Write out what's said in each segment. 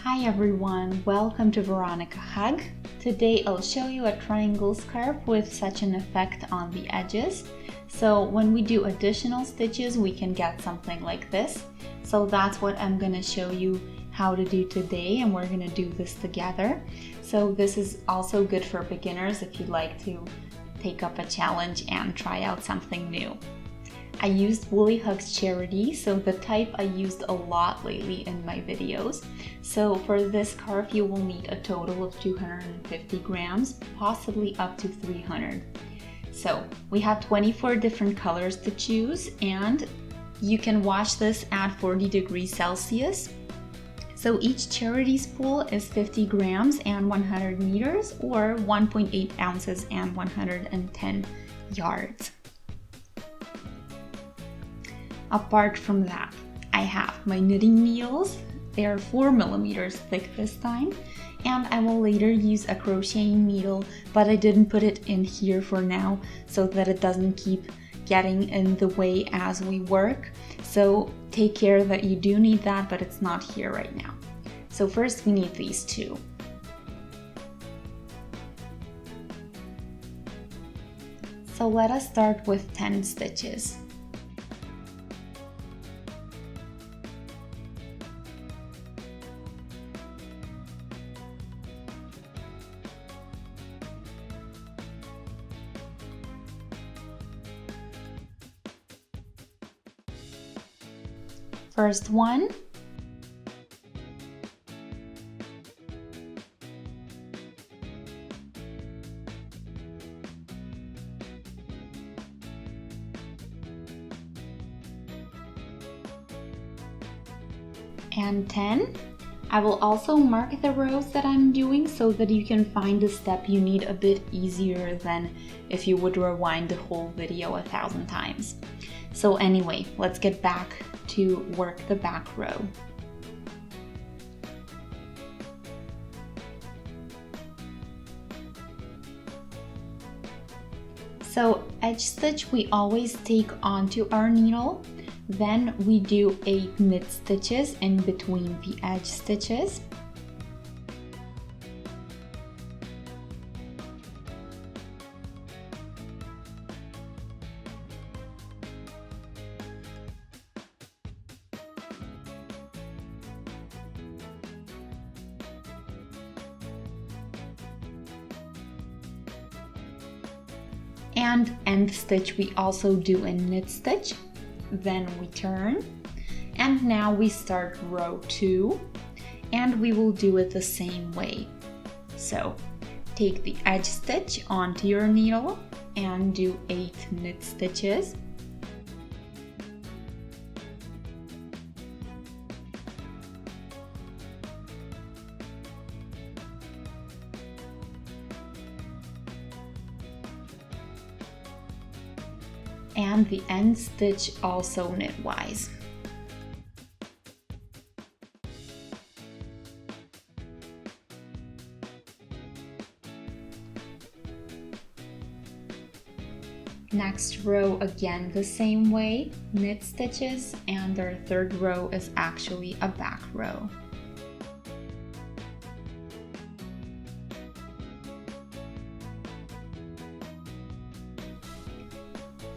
Hi everyone, welcome to Veronika Hug. Today I'll show you a triangle scarf with such an effect on the edges. So when we do additional stitches, we can get something like this. So that's what I'm going to show you how to do today, and we're going to do this together. So this is also good for beginners if you'd like to take up a challenge and try out something new. I used Woolly Hugs Charity, so the type I used a lot lately in my videos. So for this scarf you will need a total of 250 grams, possibly up to 300. So we have 24 different colors to choose, and you can wash this at 40 degrees Celsius. So each charity spool is 50 grams and 100 meters, or 1.8 ounces and 110 yards. Apart from that, I have my knitting needles. They are 4 millimeters thick this time, and I will later use a crocheting needle, but I didn't put it in here for now so that it doesn't keep getting in the way as we work. So take care that you do need that, but it's not here right now. So first we need these two. So let us start with 10 stitches. First one, and 10. I will also mark the rows that I'm doing so that you can find the step you need a bit easier than if you would rewind the whole video 1,000 times. So anyway, let's get back to work the back row. So edge stitch we always take onto our needle, then we do 8 knit stitches in between the edge stitches. And end stitch we also do a knit stitch, then we turn, and now we start row 2, and we will do it the same way. So take the edge stitch onto your needle and do 8 knit stitches. And the end stitch also knitwise. Next row again the same way, knit stitches, and our third row is actually a back row.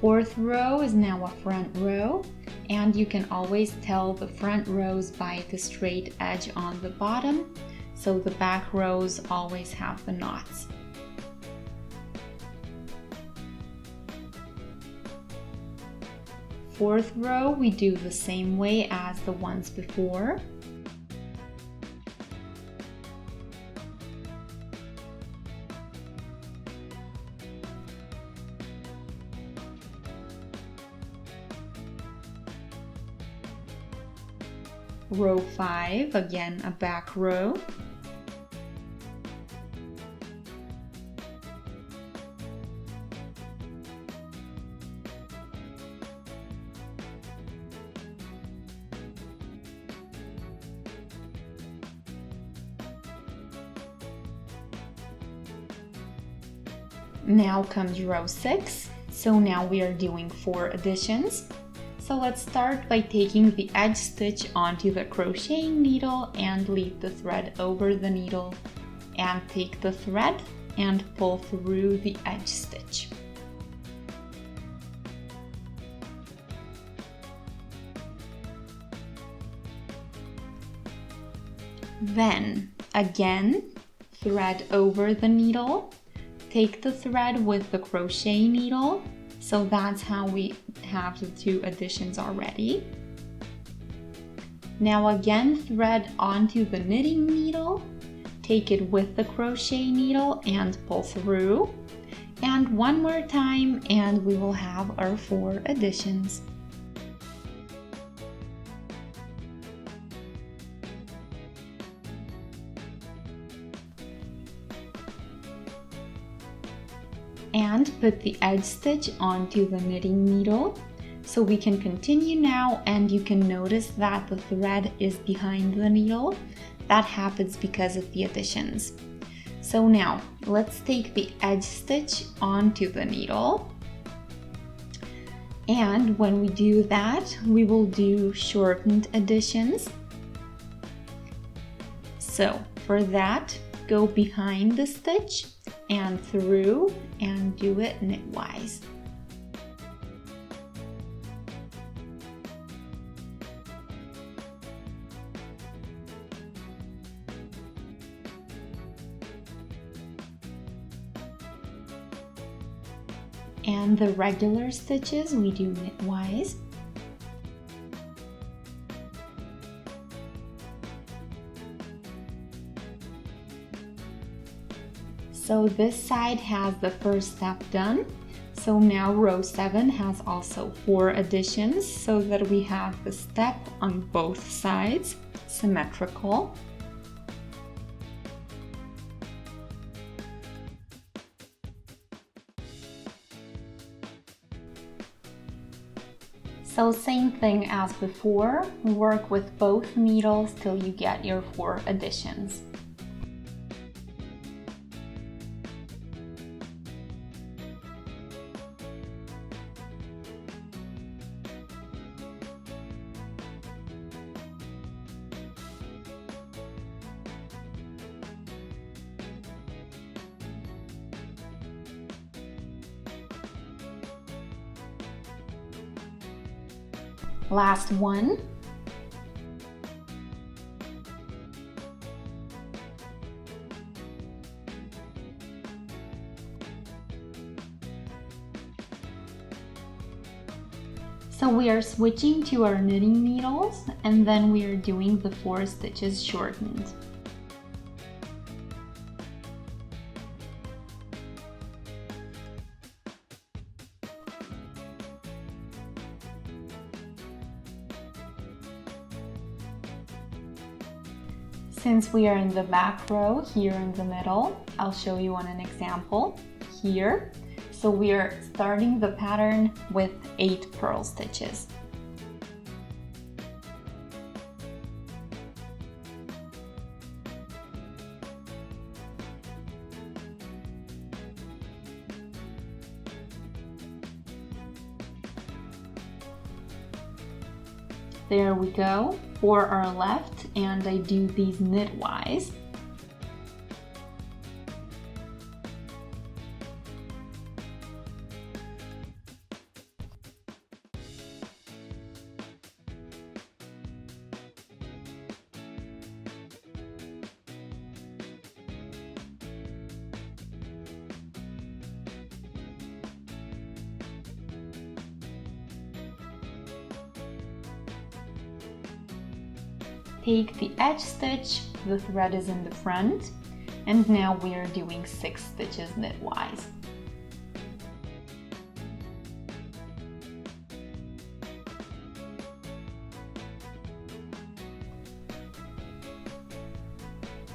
Fourth row is now a front row, and you can always tell the front rows by the straight edge on the bottom, so the back rows always have the knots. Fourth row we do the same way as the ones before. Row 5, again a back row. Now comes row 6. So now we are doing 4 additions. So let's start by taking the edge stitch onto the crocheting needle and lead the thread over the needle, and take the thread and pull through the edge stitch. Then again, thread over the needle, take the thread with the crochet needle. So that's how we have the 2 additions already. Now again, thread onto the knitting needle, take it with the crochet needle and pull through. And one more time and we will have our 4 additions. And put the edge stitch onto the knitting needle. So we can continue now, and you can notice that the thread is behind the needle. That happens because of the additions. So now let's take the edge stitch onto the needle. And when we do that, we will do shortened additions. So for that, go behind the stitch and through and do it knitwise. And the regular stitches we do knitwise. So this side has the first step done. So now row 7 has also 4 additions, so that we have the step on both sides, symmetrical. So same thing as before, work with both needles till you get your 4 additions. Last one. So we are switching to our knitting needles, and then we are doing the 4 stitches shortened. Since we are in the back row here in the middle, I'll show you on an example here. So we are starting the pattern with 8 purl stitches. There we go, 4 are left, and I do these knitwise. Take the edge stitch, the thread is in the front, and now we are doing 6 stitches knitwise.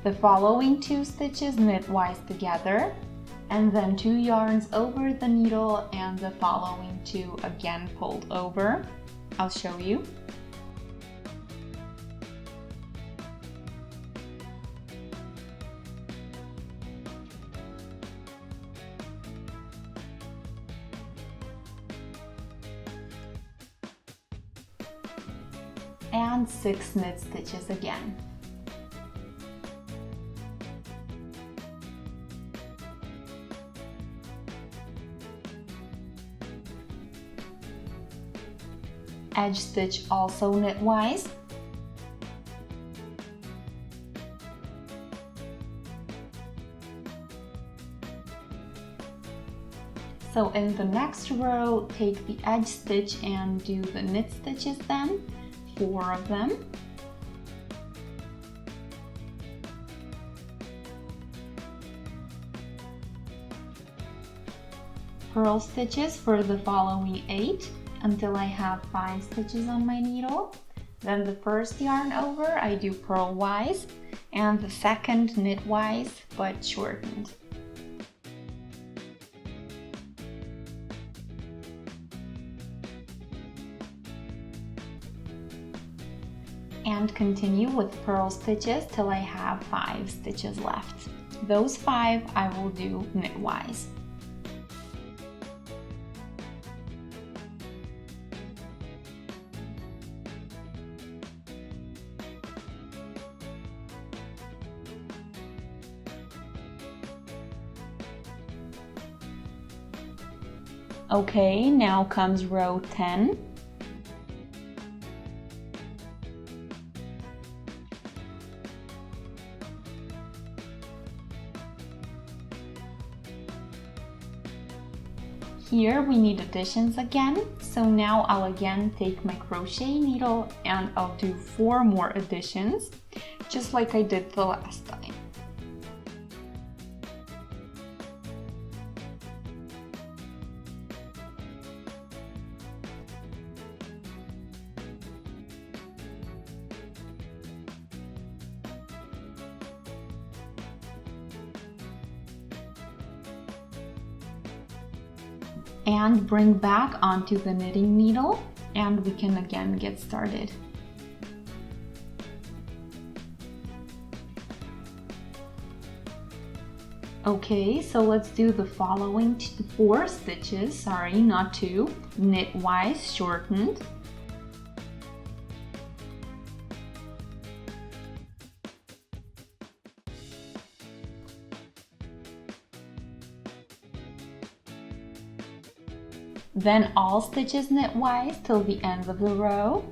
The following 2 stitches knitwise together, and then 2 yarns over the needle and the following 2 again pulled over. I'll show you. and 6 knit stitches again. Edge stitch also knitwise. So in the next row, take the edge stitch and do the knit stitches then, 4 of them. Purl stitches for the following 8 until I have 5 stitches on my needle. Then the first yarn over, I do purlwise, and the second knitwise but shortened. And continue with purl stitches till I have 5 stitches left. Those 5 I will do knitwise. Okay, now comes row 10. Here we need additions again, so now I'll again take my crochet needle and I'll do 4 more additions, just like I did the last time. And bring back onto the knitting needle, and we can again get started. Okay, so let's do the following 4 stitches, sorry, not 2, knitwise shortened. Then all stitches knitwise till the end of the row.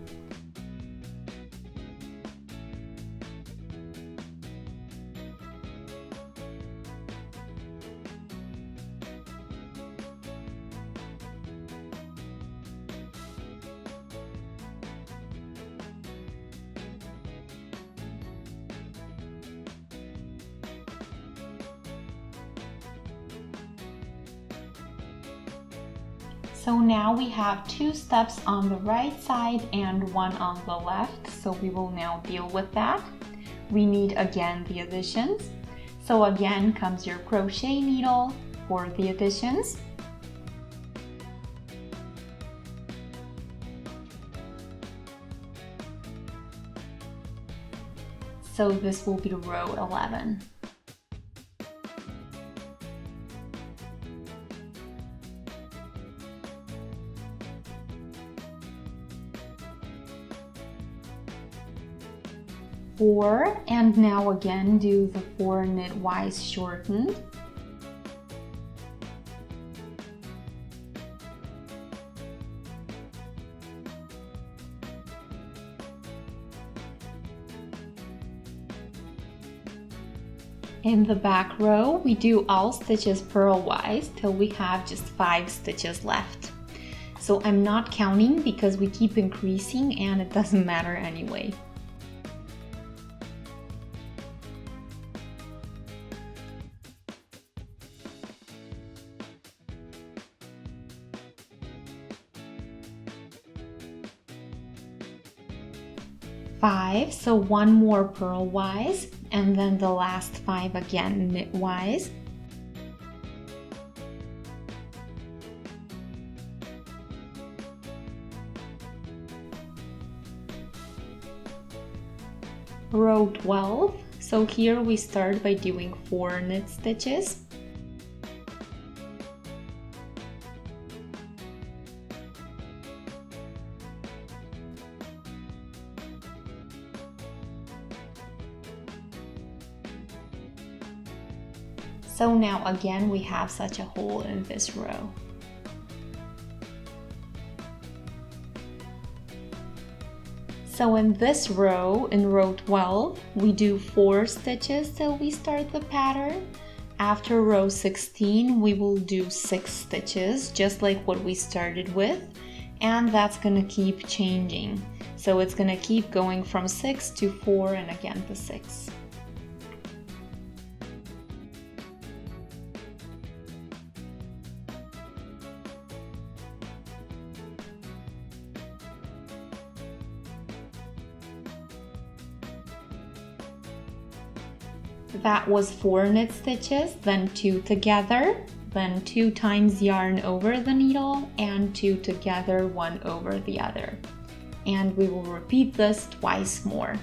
So now we have 2 steps on the right side and 1 on the left, so we will now deal with that. We need again the additions. So again comes your crochet needle for the additions. So this will be row 11. Four, and now again do the 4 knitwise shortened. In the back row, we do all stitches purlwise till we have just 5 stitches left. So I'm not counting because we keep increasing and it doesn't matter anyway. Five, so 1 more purlwise, and then the last 5 again knitwise. Row 12, so here we start by doing 4 knit stitches. So now again we have such a hole in this row. So in this row, in row 12, we do 4 stitches till we start the pattern. After row 16, we will do 6 stitches, just like what we started with, and that's gonna keep changing. So it's gonna keep going from 6 to 4 and again to 6. That was 4 knit stitches, then 2 together, then 2 times yarn over the needle, and 2 together, 1 over the other. And we will repeat this twice more.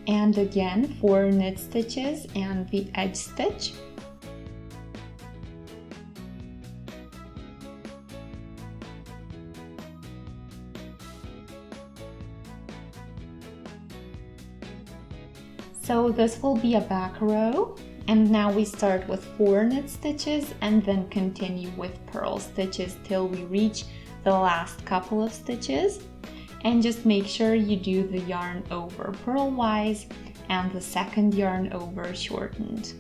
And again 4 knit stitches and the edge stitch. So this will be a back row, and now we start with 4 knit stitches and then continue with purl stitches till we reach the last couple of stitches. And just make sure you do the yarn over purlwise and the second yarn over shortened.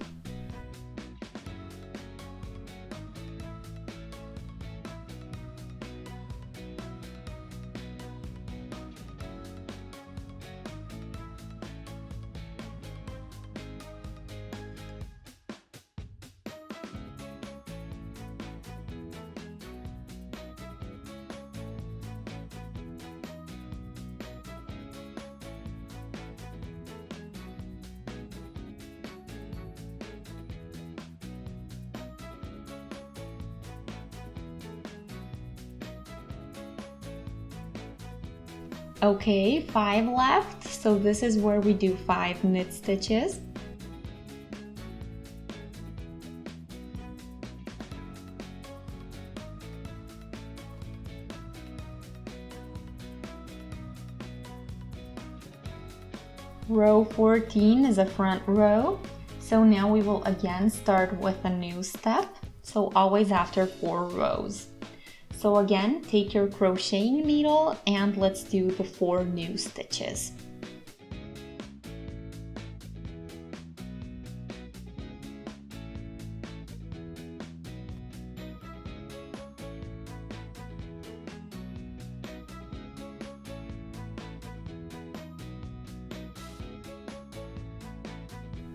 Okay, 5 left, so this is where we do 5 knit stitches. Row 14 is a front row, so now we will again start with a new step, so always after 4 rows. So again, take your crocheting needle and let's do the 4 new stitches.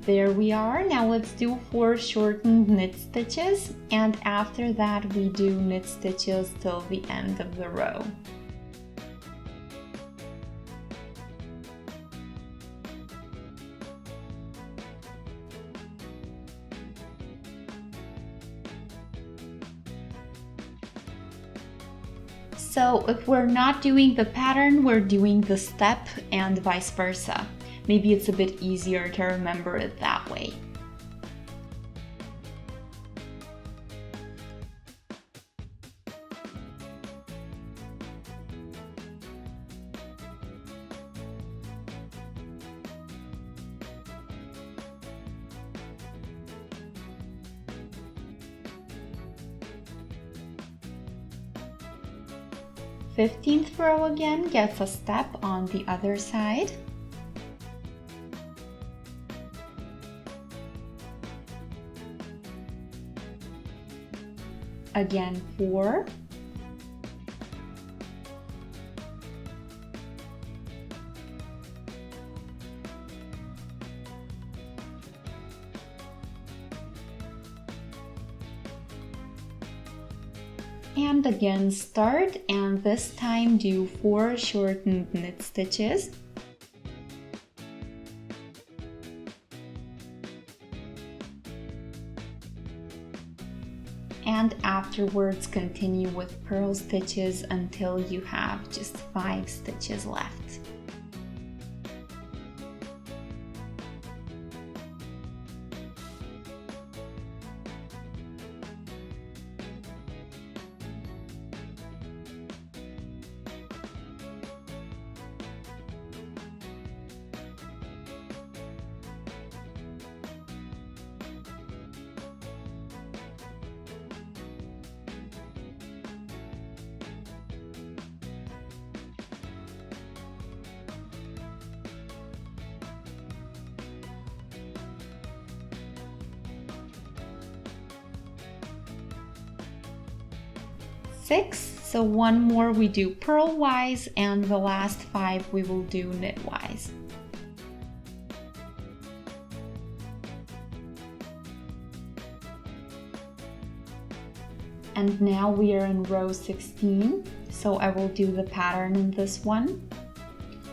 There we are. Now let's do 4 shortened knit stitches, and after that we do knit stitches till the end of the row. So if we're not doing the pattern, we're doing the step and vice versa. Maybe it's a bit easier to remember it that way. The 15th row again gets a step on the other side. Again 4, and again start, and this time do 4 shortened knit stitches. And afterwards continue with purl stitches until you have just 5 stitches left. 6, so one more we do purlwise, and the last 5 we will do knitwise. And now we are in row 16, so I will do the pattern in this one.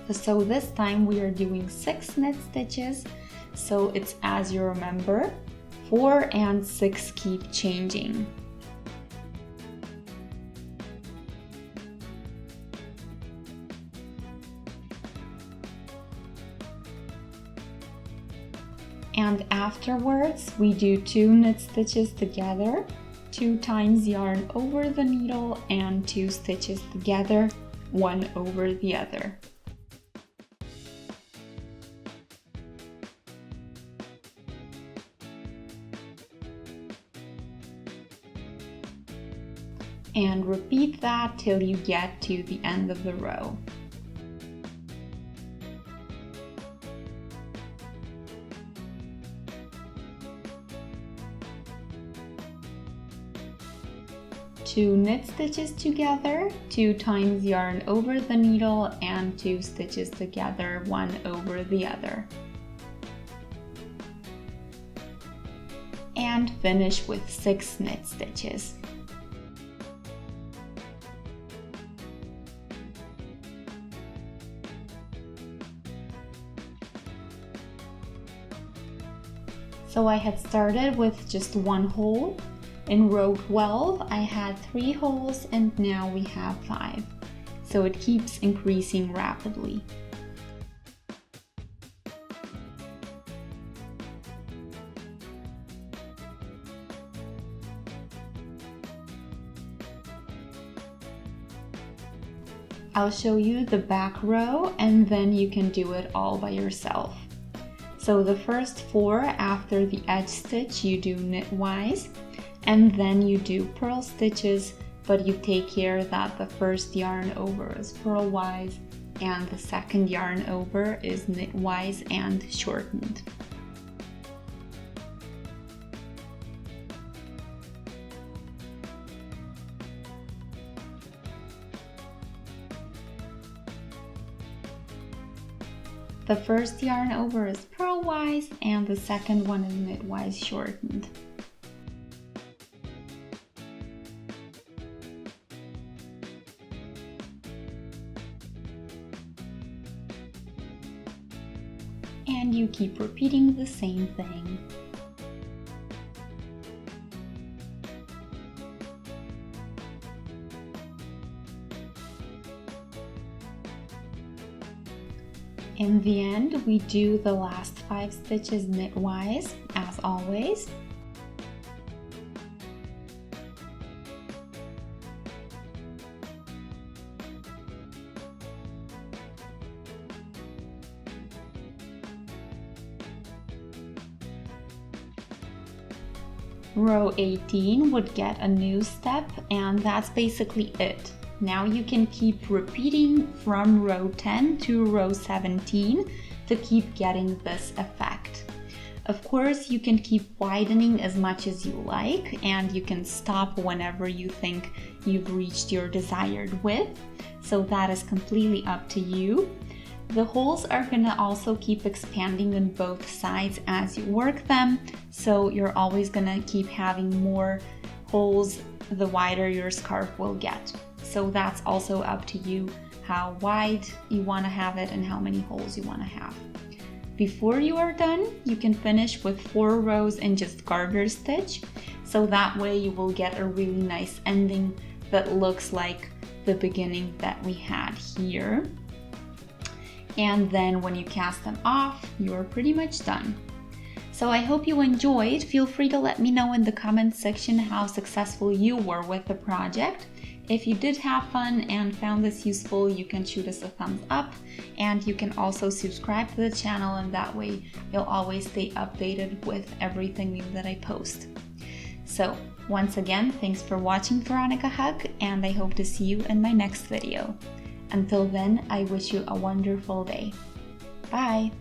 So this time we are doing 6 knit stitches, so it's as you remember, 4 and 6 keep changing. And afterwards we do 2 knit stitches together, 2 times yarn over the needle and 2 stitches together, one over the other. And repeat that till you get to the end of the row. Two knit stitches together, 2 times yarn over the needle and 2 stitches together, one over the other. And finish with 6 knit stitches. So I had started with just 1 hole. In row 12, I had 3 holes and now we have 5. So it keeps increasing rapidly. I'll show you the back row and then you can do it all by yourself. So the first 4 after the edge stitch you do knitwise, and then you do purl stitches, but you take care that the first yarn over is purlwise and the second yarn over is knitwise and shortened. The first yarn over is purlwise and the second one is knitwise shortened. And you keep repeating the same thing. In the end, we do the last 5 stitches knitwise, as always. Row 18 would get a new step, and that's basically it. Now you can keep repeating from row 10 to row 17 to keep getting this effect. Of course, you can keep widening as much as you like, and you can stop whenever you think you've reached your desired width, so that is completely up to you. The holes are gonna also keep expanding on both sides as you work them, so you're always gonna keep having more holes the wider your scarf will get. So that's also up to you how wide you wanna have it and how many holes you wanna have. Before you are done, you can finish with 4 rows in just garter stitch, so that way you will get a really nice ending that looks like the beginning that we had here. And then when you cast them off, you're pretty much done. So I hope you enjoyed. Feel free to let me know in the comments section how successful you were with the project. If you did have fun and found this useful, you can shoot us a thumbs up, and you can also subscribe to the channel, and that way you'll always stay updated with everything new that I post. So once again, thanks for watching Veronika Hug, and I hope to see you in my next video. Until then, I wish you a wonderful day. Bye!